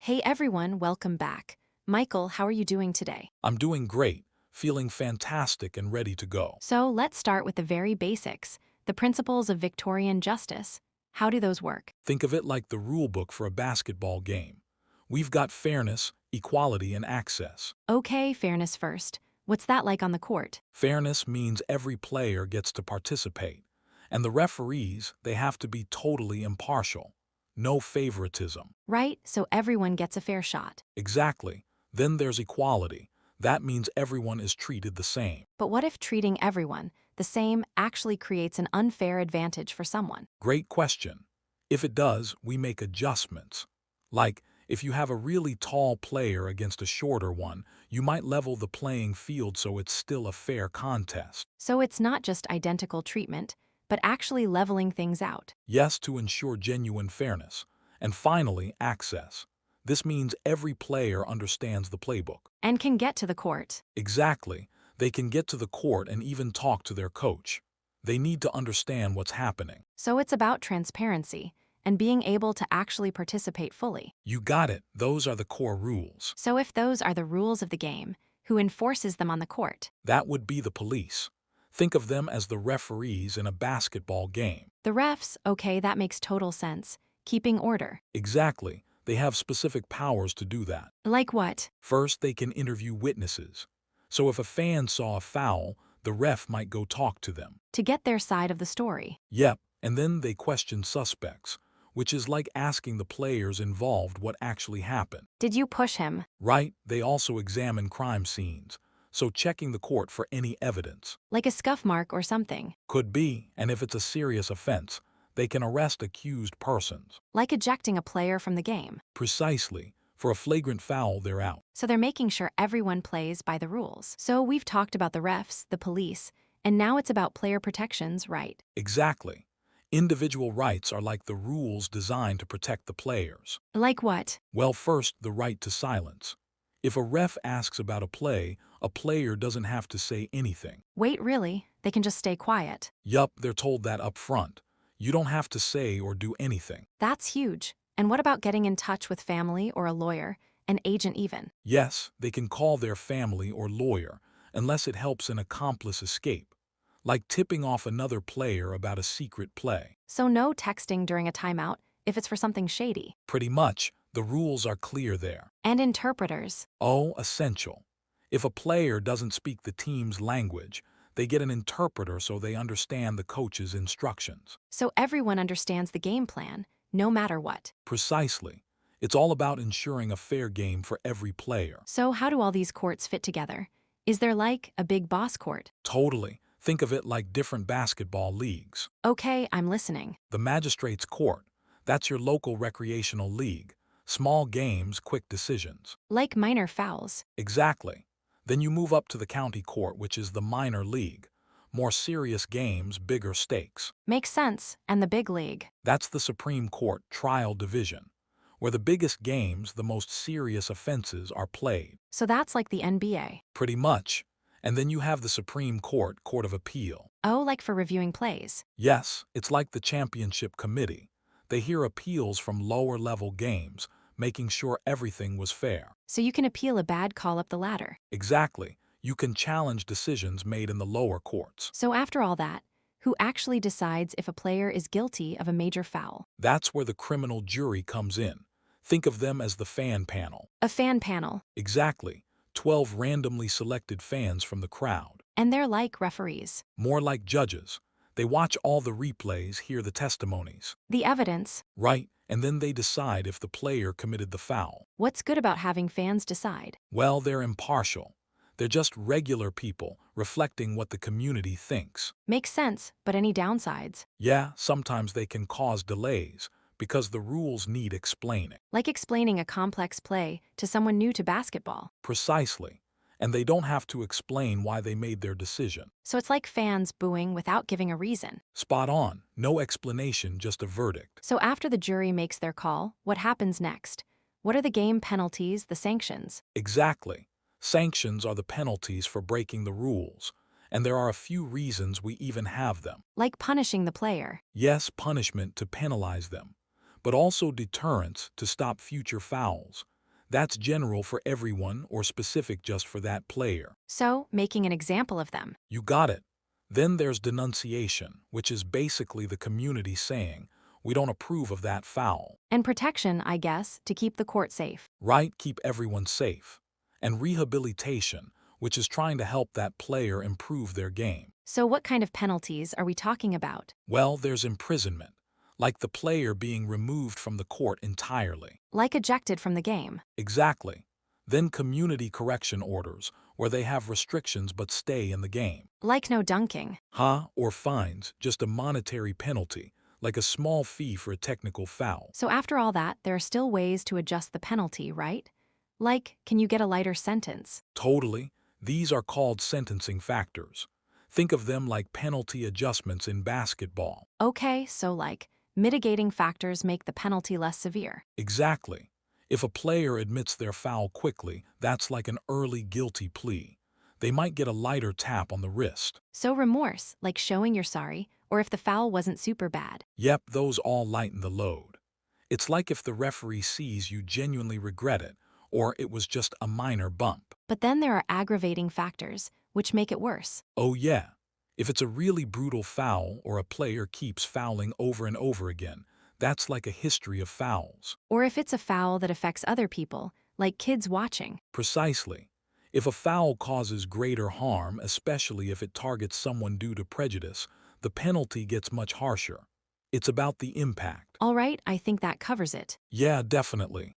Hey everyone, welcome back. Michael, how are you doing today? I'm doing great, feeling fantastic and ready to go. So let's start with the very basics, the principles of Victorian justice. How do those work? Think of it like the rule book for a basketball game. We've got fairness, equality, and access. Okay, fairness first. What's that like on the court? Fairness means every player gets to participate, and the referees, they have to be totally impartial. No favoritism. Right, so everyone gets a fair shot. Exactly. Then there's equality. That means everyone is treated the same. But what if treating everyone the same actually creates an unfair advantage for someone? Great question. If it does, we make adjustments. Like, if you have a really tall player against a shorter one, you might level the playing field so it's still a fair contest. So it's not just identical treatment, but actually leveling things out. Yes, to ensure genuine fairness. And finally, access. This means every player understands the playbook. And can get to the court. Exactly. They can get to the court and even talk to their coach. They need to understand what's happening. So it's about transparency and being able to actually participate fully. You got it. Those are the core rules. So if those are the rules of the game, who enforces them on the court? That would be the police. Think of them as the referees in a basketball game. The refs, okay, that makes total sense. Keeping order. Exactly. They have specific powers to do that. Like what? First, they can interview witnesses. So if a fan saw a foul, the ref might go talk to them. To get their side of the story. Yep, and then they question suspects, which is like asking the players involved what actually happened. Did you push him? Right, they also examine crime scenes, so checking the court for any evidence. Like a scuff mark or something. Could be, and if it's a serious offense, they can arrest accused persons. Like ejecting a player from the game. Precisely. For a flagrant foul, they're out. So they're making sure everyone plays by the rules. So we've talked about the refs, the police, and now it's about player protections, right? Exactly. Individual rights are like the rules designed to protect the players. Like what? Well, first, the right to silence. If a ref asks about a player doesn't have to say anything. Wait, really? They can just stay quiet. Yup, they're told that up front. You don't have to say or do anything. That's huge. And what about getting in touch with family or a lawyer, an agent even? Yes, they can call their family or lawyer, unless it helps an accomplice escape, like tipping off another player about a secret play. So no texting during a timeout if it's for something shady. Pretty much, the rules are clear there. And interpreters. Oh, essential. If a player doesn't speak the team's language, they get an interpreter so they understand the coach's instructions. So everyone understands the game plan, no matter what. Precisely. It's all about ensuring a fair game for every player. So how do all these courts fit together? Is there like a big boss court? Totally. Think of it like different basketball leagues. Okay, I'm listening. The magistrate's court, that's your local recreational league. Small games, quick decisions. Like minor fouls. Exactly. Then you move up to the county court, which is the minor league. More serious games, bigger stakes. Makes sense. And the big league. That's the Supreme Court trial division, where the biggest games, the most serious offenses are played. So that's like the NBA. Pretty much. And then you have the Supreme Court, Court of Appeal. Oh, like for reviewing plays. Yes, it's like the championship committee. They hear appeals from lower-level games, making sure everything was fair. So you can appeal a bad call up the ladder. Exactly. You can challenge decisions made in the lower courts. So after all that, who actually decides if a player is guilty of a major foul? That's where the criminal jury comes in. Think of them as the fan panel. A fan panel. Exactly. 12 randomly selected fans from the crowd. And they're like referees. More like judges. They watch all the replays, hear the testimonies. The evidence. Right, and then they decide if the player committed the foul. What's good about having fans decide? Well, they're impartial. They're just regular people reflecting what the community thinks. Makes sense, but any downsides? Yeah, sometimes they can cause delays because the rules need explaining. Like explaining a complex play to someone new to basketball. Precisely. And they don't have to explain why they made their decision. So it's like fans booing without giving a reason. Spot on. No explanation, just a verdict. So after the jury makes their call, what happens next? What are the game penalties, the sanctions? Exactly. Sanctions are the penalties for breaking the rules, and there are a few reasons we even have them. Like punishing the player. Yes, punishment to penalize them, but also deterrence to stop future fouls. That's general for everyone or specific just for that player. So, making an example of them. You got it. Then there's denunciation, which is basically the community saying, we don't approve of that foul. And protection, I guess, to keep the court safe. Right? Keep everyone safe. And rehabilitation, which is trying to help that player improve their game. So, what kind of penalties are we talking about? Well, there's imprisonment, like the player being removed from the court entirely. Like ejected from the game. Exactly. Then community correction orders, where they have restrictions but stay in the game. Like no dunking. Or fines, just a monetary penalty, like a small fee for a technical foul. So, after all that, there are still ways to adjust the penalty, right? Like, can you get a lighter sentence? Totally. These are called sentencing factors. Think of them like penalty adjustments in basketball. Okay, so like, mitigating factors make the penalty less severe. Exactly. If a player admits their foul quickly, that's like an early guilty plea. They might get a lighter tap on the wrist. So, remorse, like showing you're sorry, or if the foul wasn't super bad. Yep, those all lighten the load. It's like if the referee sees you genuinely regret it, or it was just a minor bump. But then there are aggravating factors, which make it worse. Oh yeah, if it's a really brutal foul or a player keeps fouling over and over again, that's like a history of fouls. Or if it's a foul that affects other people, like kids watching. Precisely. If a foul causes greater harm, especially if it targets someone due to prejudice, the penalty gets much harsher. It's about the impact. All right, I think that covers it. Yeah, definitely.